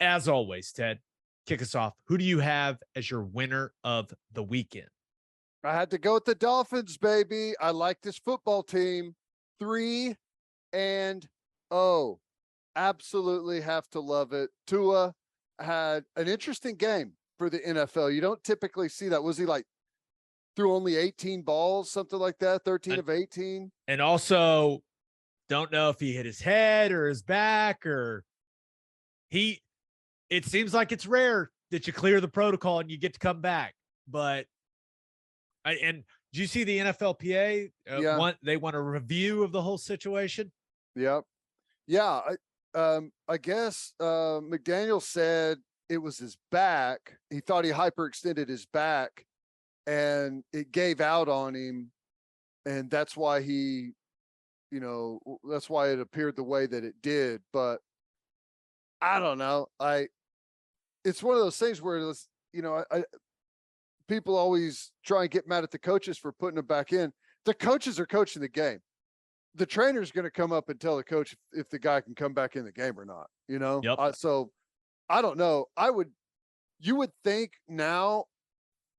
As always, Ted, kick us off. Who do you have as your winner of the weekend? I had to go with the Dolphins, baby. I like this football team. 3-0. Absolutely have to love it. Tua had an interesting game for the NFL. You don't typically see that. Was he like threw only 18 balls, something like that, 13 of 18? And also, don't know if he hit his head or his back or it seems like it's rare that you clear the protocol and you get to come back. But and do you see the NFLPA? Yeah. They want a review of the whole situation. Yep. Yeah. I guess McDaniel said it was his back. He thought he hyperextended his back and it gave out on him. And that's why that's why it appeared the way that it did. But I don't know. It's one of those things where it's, people always try and get mad at the coaches for putting them back in. The coaches are coaching the game. The trainer's going to come up and tell the coach if the guy can come back in the game or not, Yep. So I don't know. You would think now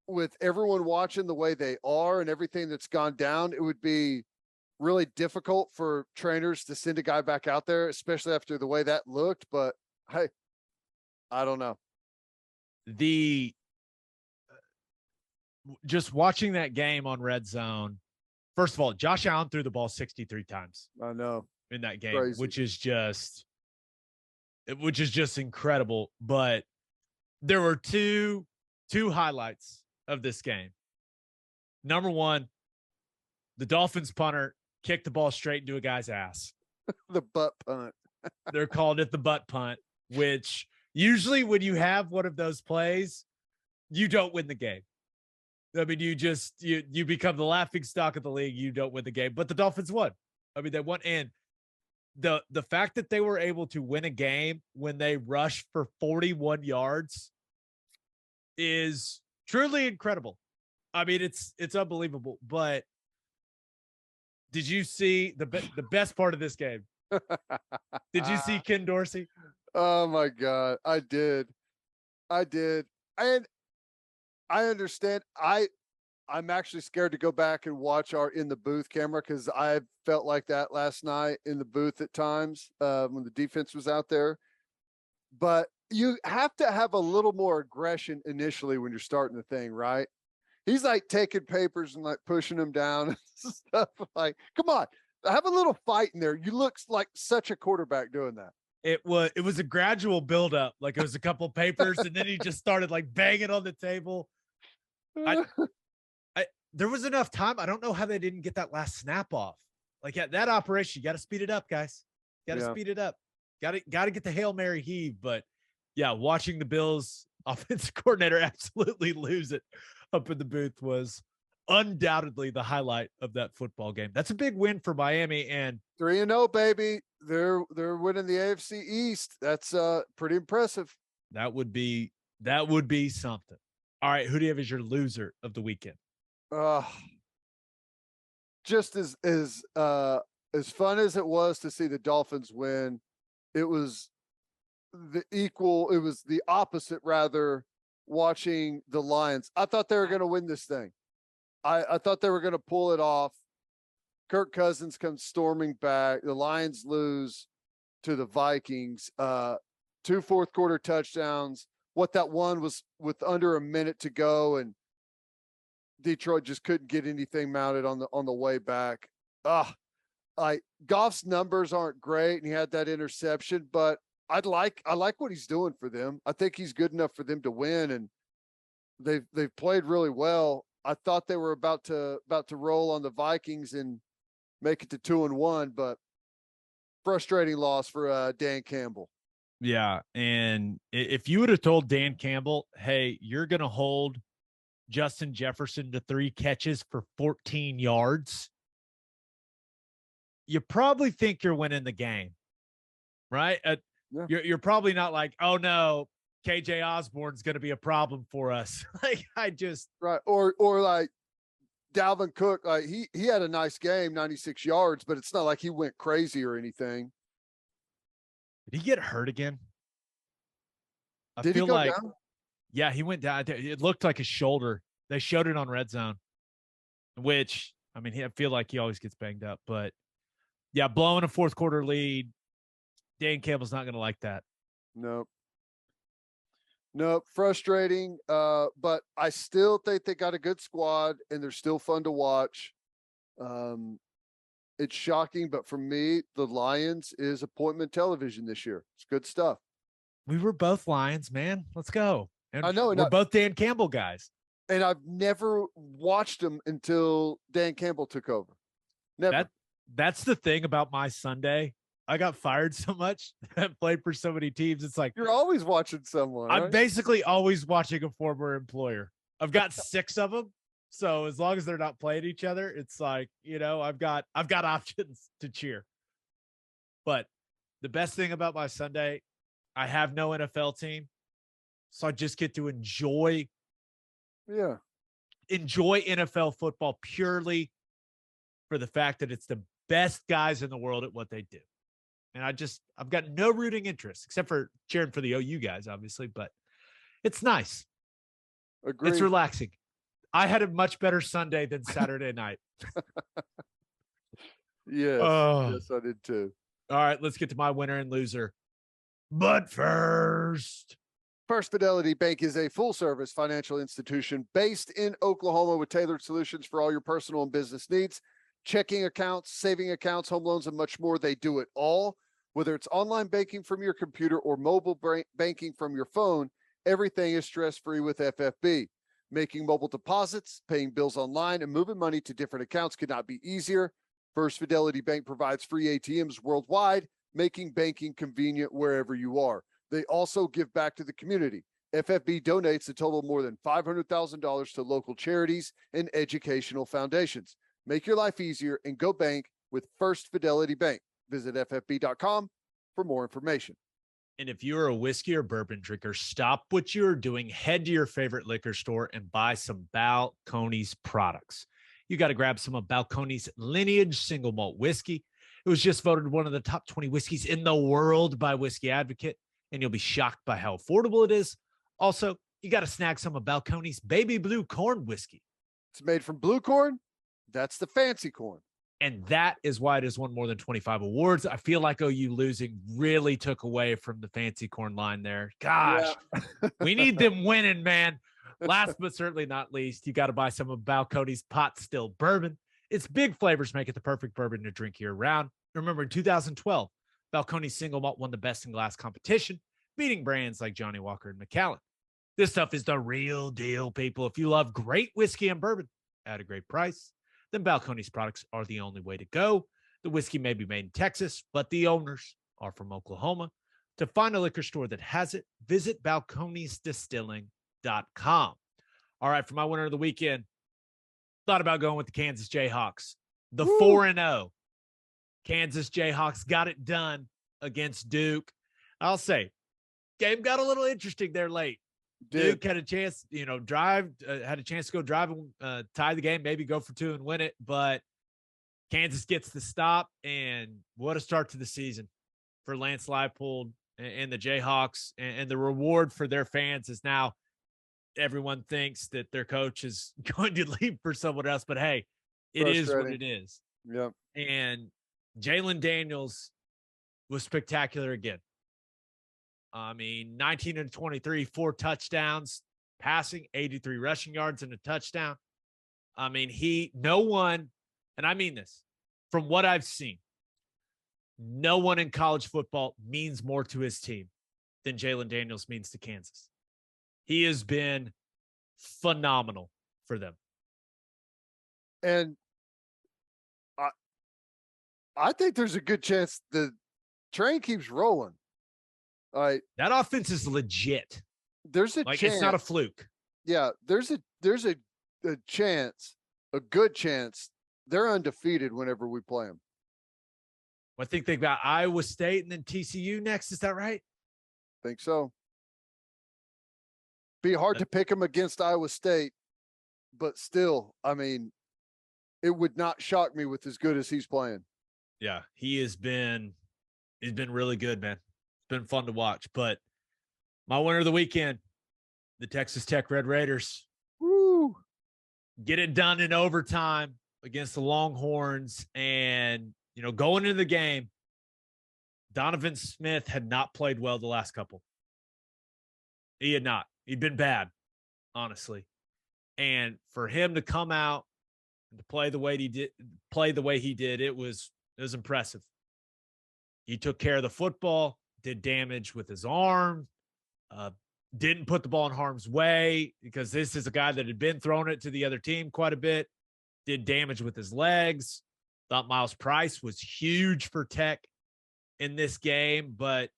with everyone watching the way they are and everything that's gone down, it would be really difficult for trainers to send a guy back out there, especially after the way that looked. But hey, I don't know. Just watching that game on Red Zone. First of all, Josh Allen threw the ball 63 times. I know in that game, crazy. which is just incredible. But there were two highlights of this game. Number one, the Dolphins punter kicked the ball straight into a guy's ass. The butt punt. They're calling it the butt punt, which usually when you have one of those plays, you don't win the game. I mean, you become the laughing stock of the league. You don't win the game, but the Dolphins won. I mean, they won. And the fact that they were able to win a game when they rushed for 41 yards is truly incredible. I mean, it's unbelievable. But did you see the best part of this game? Did you see Ken Dorsey? Oh my God. I did. And I understand. I'm actually scared to go back and watch our in the booth camera because I felt like that last night in the booth at times when the defense was out there. But you have to have a little more aggression initially when you're starting the thing, right? He's like taking papers and like pushing them down and stuff. Like, come on, have a little fight in there. You look like such a quarterback doing that. It was a gradual buildup. Like it was a couple of papers, and then he just started like banging on the table. There was enough time. I don't know how they didn't get that last snap off. Like that operation, you got to speed it up, guys. Got to speed it up. Got to get the Hail Mary heave. But yeah, watching the Bills offensive coordinator absolutely lose it up in the booth was undoubtedly the highlight of that football game. That's a big win for Miami, and 3-0, baby. They're winning the AFC East. That's pretty impressive. That would be something. All right, who do you have as your loser of the weekend? Just as fun as it was to see the Dolphins win, it was the opposite rather, watching the Lions. I thought they were going to win this thing. I thought they were going to pull it off. Kirk Cousins comes storming back. The Lions lose to the Vikings. 2 fourth quarter touchdowns. What that one was with under a minute to go, and Detroit just couldn't get anything mounted on the way back. Goff's numbers aren't great, and he had that interception, but I like what he's doing for them. I think he's good enough for them to win, and they've played really well. I thought they were about to roll on the Vikings and make it to 2-1, but frustrating loss for Dan Campbell. Yeah, and if you would have told Dan Campbell, hey, you're going to hold Justin Jefferson to 3 catches for 14 yards, you probably think you're winning the game, right? Yeah. You're probably not like, oh no, KJ Osborne's going to be a problem for us. Like right. Or like Dalvin Cook, like he had a nice game, 96 yards, but it's not like he went crazy or anything. Did he get hurt again? I Did he feel go like, down? yeah, he went down. It looked like his shoulder. They showed it on Red Zone, which, I mean, I feel like he always gets banged up. But yeah, blowing a fourth quarter lead, Dan Campbell's not going to like that. Nope. Nope. Frustrating. But I still think they got a good squad and they're still fun to watch. It's shocking, but for me, the Lions is appointment television this year. It's good stuff. We were both Lions, man. Let's go. And I know, and we're both Dan Campbell guys. And I've never watched them until Dan Campbell took over. Never. That's the thing about my Sunday. I got fired so much. I played for so many teams. It's like you're always watching someone. I'm right? basically always watching a former employer. I've got 6 of them. So as long as they're not playing each other, it's like, I've got options to cheer. But the best thing about my Sunday, I have no NFL team. So I just get to enjoy NFL football purely for the fact that it's the best guys in the world at what they do. And I've got no rooting interest except for cheering for the OU guys, obviously, but it's nice. Agreed. It's relaxing. I had a much better Sunday than Saturday night. Yes. Yes, I did too. All right, let's get to my winner and loser. But first, First Fidelity Bank is a full-service financial institution based in Oklahoma with tailored solutions for all your personal and business needs. Checking accounts, saving accounts, home loans, and much more. They do it all. Whether it's online banking from your computer or mobile banking from your phone, everything is stress-free with FFB. Making mobile deposits, paying bills online, and moving money to different accounts could not be easier. First Fidelity Bank provides free ATMs worldwide, making banking convenient wherever you are. They also give back to the community. FFB donates a total of more than $500,000 to local charities and educational foundations. Make your life easier and go bank with First Fidelity Bank. Visit ffb.com for more information. And if you're a whiskey or bourbon drinker, stop what you're doing, head to your favorite liquor store and buy some Balcones products. You got to grab some of Balcones Lineage single malt whiskey. It was just voted one of the top 20 whiskeys in the world by Whiskey Advocate, and you'll be shocked by how affordable it is. Also, you got to snag some of Balcones Baby Blue Corn whiskey. It's made from blue corn. That's the fancy corn. And that is why it has won more than 25 awards. I feel like OU losing really took away from the fancy corn line there. Gosh, we need them winning, man. Last but certainly not least, you got to buy some of Balcones Pot Still Bourbon. Its big flavors make it the perfect bourbon to drink year round. Remember, in 2012, Balcones Single Malt won the Best in Glass competition, beating brands like Johnny Walker and Macallan. This stuff is the real deal, people. If you love great whiskey and bourbon at a great price, then Balcones products are the only way to go. The whiskey may be made in Texas, but the owners are from Oklahoma. To find a liquor store that has it, visit balconesdistilling.com. All right, for my winner of the weekend, thought about going with the Kansas Jayhawks. The 4-0 Kansas Jayhawks got it done against Duke. I'll say, game got a little interesting there late. Duke had a chance, had a chance to go drive and tie the game, maybe go for 2 and win it. But Kansas gets the stop, and what a start to the season for Lance Leipold and the Jayhawks. And the reward for their fans is now everyone thinks that their coach is going to leave for someone else. But, hey, it is what it is. Yep. And Jalon Daniels was spectacular again. 19 and 23, 4 touchdowns, passing, 83 rushing yards and a touchdown. No one, and I mean this, from what I've seen, no one in college football means more to his team than Jalon Daniels means to Kansas. He has been phenomenal for them. And I think there's a good chance the train keeps rolling. All right. That offense is legit. There's a chance. It's not a fluke. Yeah, there's a chance, a good chance they're undefeated whenever we play them. I think they've got Iowa State and then TCU next. Is that right? Think so. Be hard to pick them against Iowa State, but still, it would not shock me with as good as he's playing. Yeah, he's been really good, man. It's been fun to watch, but My winner of the weekend, the Texas Tech Red Raiders. Woo! Get it done in overtime against the Longhorns. And, going into the game, Donovan Smith had not played well the last couple. He had not. He'd been bad, honestly. And for him to come out and to play the way he did, it was impressive. He took care of the football, did damage with his arm, didn't put the ball in harm's way because this is a guy that had been throwing it to the other team quite a bit, did damage with his legs. Thought Miles Price was huge for Tech in this game, but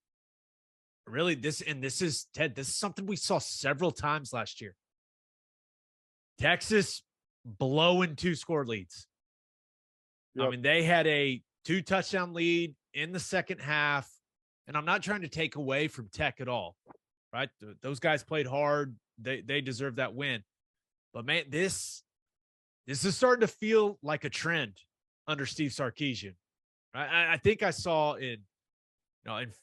really this is something we saw several times last year. Texas blowing 2-score leads. Yep. I mean, they had a 2-touchdown lead in the second half, and I'm not trying to take away from Tech at all, right? Those guys played hard. They deserve that win. But, man, this is starting to feel like a trend under Steve Sarkisian. I think I saw in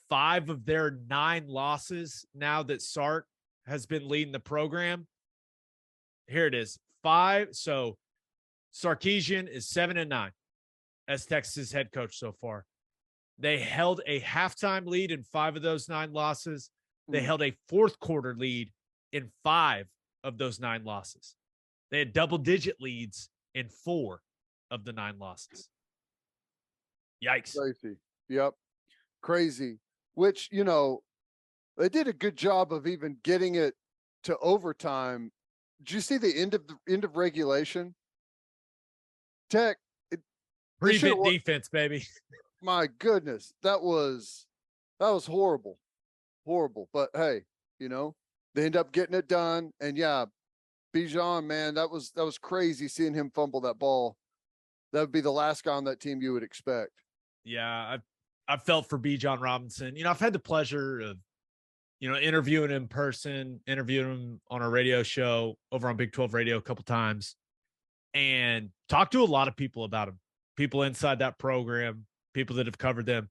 5 of their 9 losses now that Sark has been leading the program. Here it is. 5. So Sarkisian is 7-9 as Texas head coach so far. They held a halftime lead in 5 of those 9 losses. They held a fourth quarter lead in 5 of those 9 losses. They had double-digit leads in 4 of the 9 losses. Yikes. Crazy. Yep. Crazy. Which, they did a good job of even getting it to overtime. Did you see the end of regulation? Tech. Prevent defense, baby. My goodness. That was horrible. Horrible. But hey, they end up getting it done. And yeah, Bijan, man, that was crazy seeing him fumble that ball. That would be the last guy on that team you would expect. Yeah, I felt for Bijan Robinson. I've had the pleasure of, interviewing him in person, interviewing him on our radio show over on Big 12 Radio a couple times, and talked to a lot of people about him, people inside that program, people that have covered them.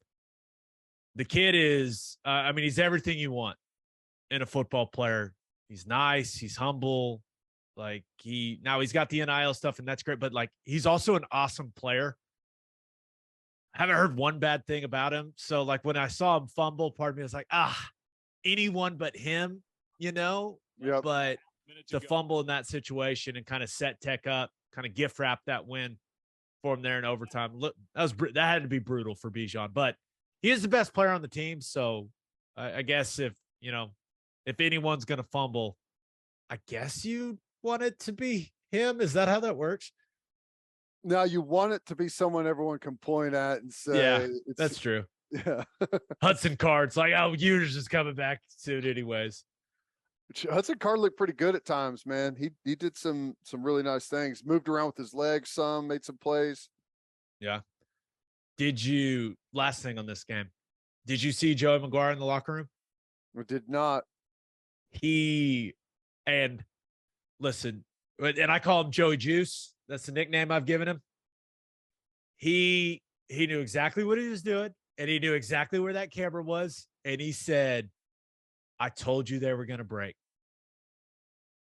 The kid is, he's everything you want in a football player. He's nice. He's humble. Like he's got the NIL stuff and that's great, but like, he's also an awesome player. I haven't heard one bad thing about him. So like when I saw him fumble, part of me was like, anyone but him, Yep. But the fumble in that situation and kind of set Tech up, kind of gift wrap that win for him there in overtime. Look, that had to be brutal for Bijan, but he is the best player on the team. So I guess if anyone's going to fumble, I guess you want it to be him. Is that how that works? Now you want it to be someone everyone can point at and say, yeah, that's true. Yeah. Hudson Card's like, you're just coming back soon anyways. Hudson Card looked pretty good at times, man. He did some really nice things. Moved around with his legs some, made some plays. Yeah. Last thing on this game, did you see Joey McGuire in the locker room? I did not. Listen, and I call him Joey Juice. That's the nickname I've given him. He knew exactly what he was doing, and he knew exactly where that camera was. And he said, I told you they were going to break.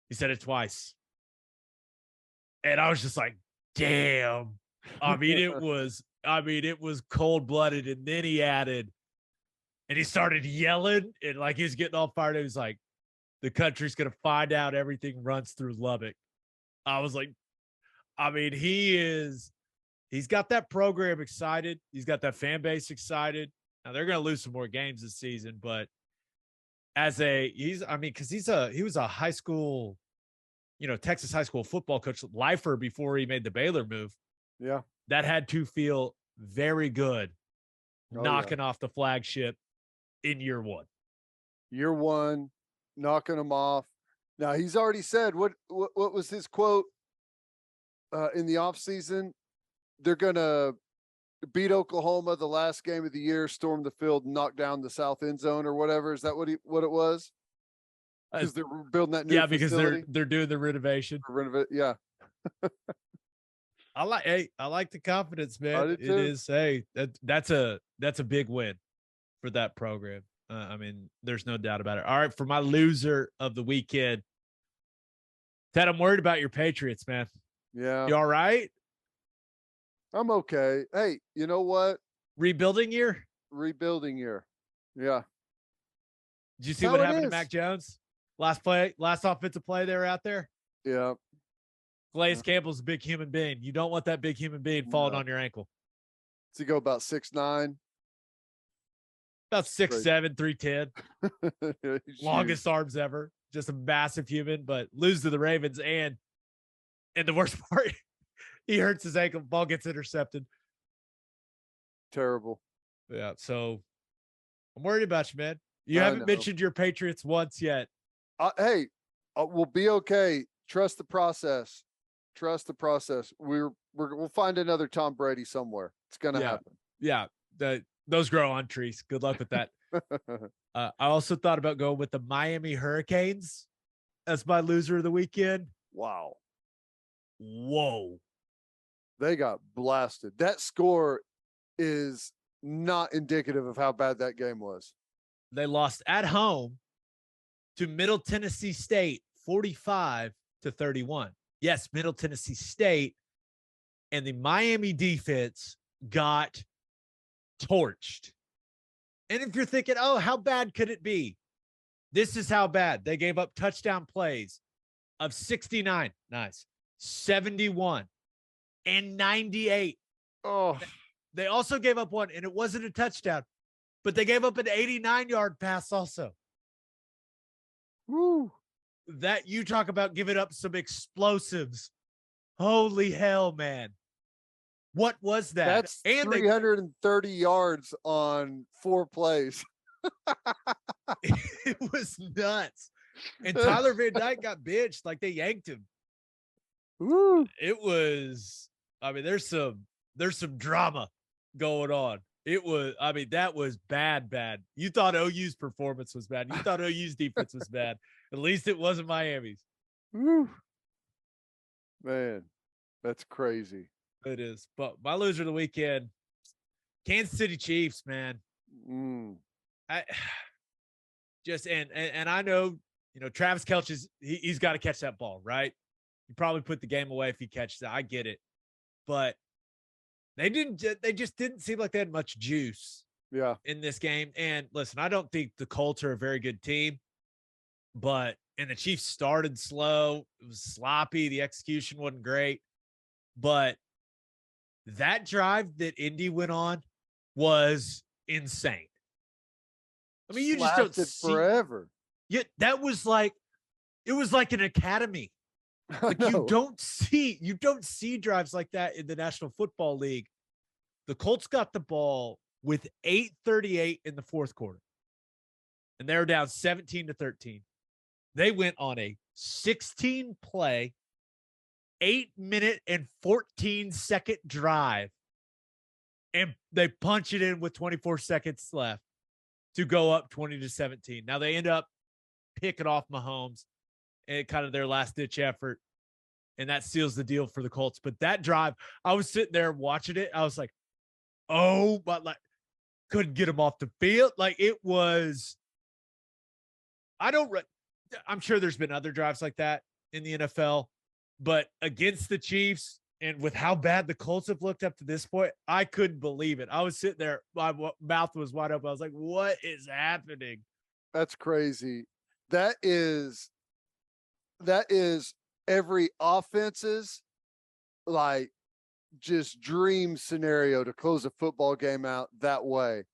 He said it twice. And I was just like, damn. It was cold-blooded. And then he added, and he started yelling, and like he's getting all fired up. He was like, the country's going to find out everything runs through Lubbock. I was like, he's got that program excited. He's got that fan base excited. Now they're going to lose some more games this season, but he was a high school, Texas high school football coach, lifer before he made the Baylor move. Yeah. That had to feel very good knocking off the flagship in year one. Year one, knocking them off. Now he's already said what was his quote in the offseason? They're gonna beat Oklahoma the last game of the year, storm the field, and knock down the south end zone or whatever. Is that what it was? Because they're building that new because they're doing the renovation. Yeah. I like the confidence, man. It is. That's a big win for that program. I mean, there's no doubt about it. All right, for my loser of the weekend, Ted, I'm worried about your Patriots, man. Yeah, You all right? I'm okay. Hey, you know what? Rebuilding year? Rebuilding year. Yeah, Did you that's see what how it happened to is. Mac Jones? Last offensive play they were out there. Yeah. Calais Campbell's a big human being. You don't want that big human being falling No. on your ankle. Does he go about 6'9"? About 6'7", 310. He's Longest huge. arms ever. Just a massive human, but lose to the Ravens. And the worst part, he hurts his ankle. Ball gets intercepted. Terrible. Yeah. So I'm worried about you, man. You I haven't know. mentioned your Patriots once yet. Hey, we'll be okay. Trust the process. Trust the process. We'll find another Tom Brady somewhere. It's gonna Yeah. happen. Yeah. Those grow on trees. Good luck with that. I also thought about going with the Miami Hurricanes as my loser of the weekend. Wow. Whoa. They got blasted. That score is not indicative of how bad that game was. They lost at home to Middle Tennessee State 45-31. Yes, Middle Tennessee State. And the Miami defense got torched. And if you're thinking, oh, how bad could it be? This is how bad. They gave up touchdown plays of 69, nice, 71, and 98. Oh, They also gave up one, and it wasn't a touchdown, but they gave up an 89-yard pass also. woo. That you talk about giving up some explosives. Holy hell, man. What was that? That's and 330 yards on 4 plays. it was nuts. And Tyler Van Dyke got benched like they yanked him. Woo. It was, I mean, there's some drama going on. It was, I mean, that was bad. You thought OU's performance was bad. You thought OU's defense was bad. At least it wasn't Miami's. Woo. Man, that's crazy. It is. But my loser of the weekend, Kansas City Chiefs, man. I just and I know, Travis Kelce's he's got to catch that ball, right? You probably put the game away if he catches it. I get it. But they just didn't seem like they had much juice in this game. And listen, I don't think the Colts are a very good team, and the Chiefs started slow. It was sloppy. The execution wasn't great. But that drive that Indy went on was insane. I mean, you just don't see forever. Yeah, that was like, it was like an academy. Like you don't see drives like that in the National Football League. The Colts got the ball with 8:38 in the fourth quarter, and they were down 17-13. They went on a 16-play, 8-minute and 14-second drive, and they punch it in with 24 seconds left to go up 20-17. Now they end up picking off Mahomes and kind of their last-ditch effort, and that seals the deal for the Colts. But that drive, I was sitting there watching it. I was like, oh, but like couldn't get him off the field. Like it was, I'm sure there's been other drives like that in the NFL, but against the Chiefs and with how bad the Colts have looked up to this point, I couldn't believe it. I was sitting there, my mouth was wide open. I was like, what is happening? That's crazy. That is every offense's like just dream scenario to close a football game out that way.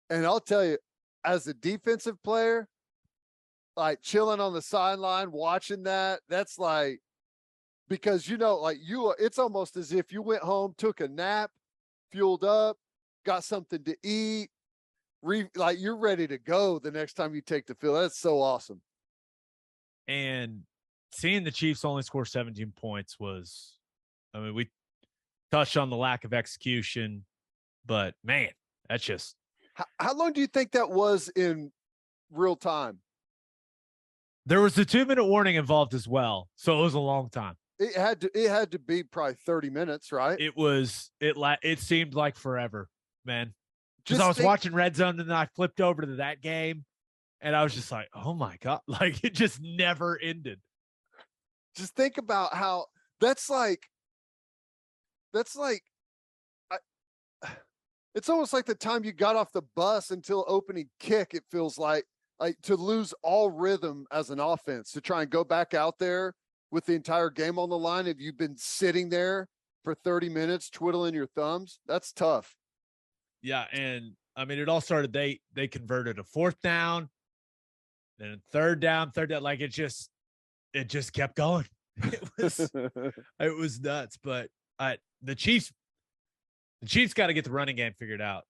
And I'll tell you, as a defensive player, like chilling on the sideline, watching that's like, because it's almost as if you went home, took a nap, fueled up, got something to eat, like you're ready to go the next time you take the field. That's so awesome. And seeing the Chiefs only score 17 points was, I mean, we touched on the lack of execution, but man, that's just. How long do you think that was in real time? There was a 2-minute warning involved as well, so it was a long time. It had to be probably 30 minutes, right? It seemed like forever, man. Because I was watching Red Zone and then I flipped over to that game and I was just like, oh my God, like it just never ended. Just think about how that's like, it's almost like the time you got off the bus until opening kick. It feels like to lose all rhythm as an offense, to try and go back out there with the entire game on the line. If you've been sitting there for 30 minutes, twiddling your thumbs, that's tough. Yeah. And I mean, it all started, they converted a 4th down, then 3rd down, like it just kept going. It was nuts, but the Chiefs got to get the running game figured out.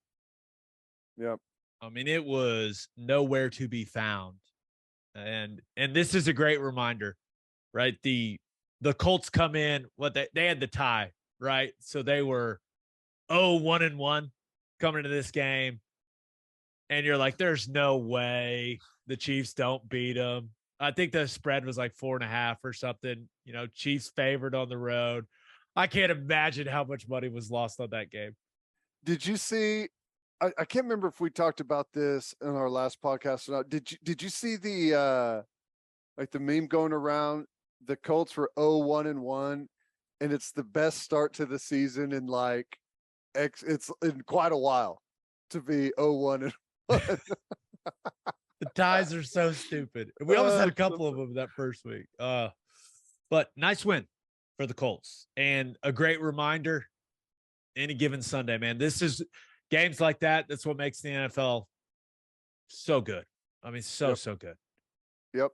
Yep. I mean, it was nowhere to be found. And this is a great reminder, right? The Colts come in, they had the tie, right? So they were 1-1 coming into this game. And you're like, there's no way the Chiefs don't beat them. I think the spread was like 4.5 or something, Chiefs favored on the road. I can't imagine how much money was lost on that game. Did you see, I can't remember if we talked about this in our last podcast or not. Did you see the like the meme going around? The Colts were 1-1, and it's the best start to the season in like it's in quite a while to be 0-1. The ties are so stupid. We almost had a couple of them that first week. But nice win for the Colts, and a great reminder any given Sunday, man. This is games like that. That's what makes the NFL so good. I mean, so good. Yep.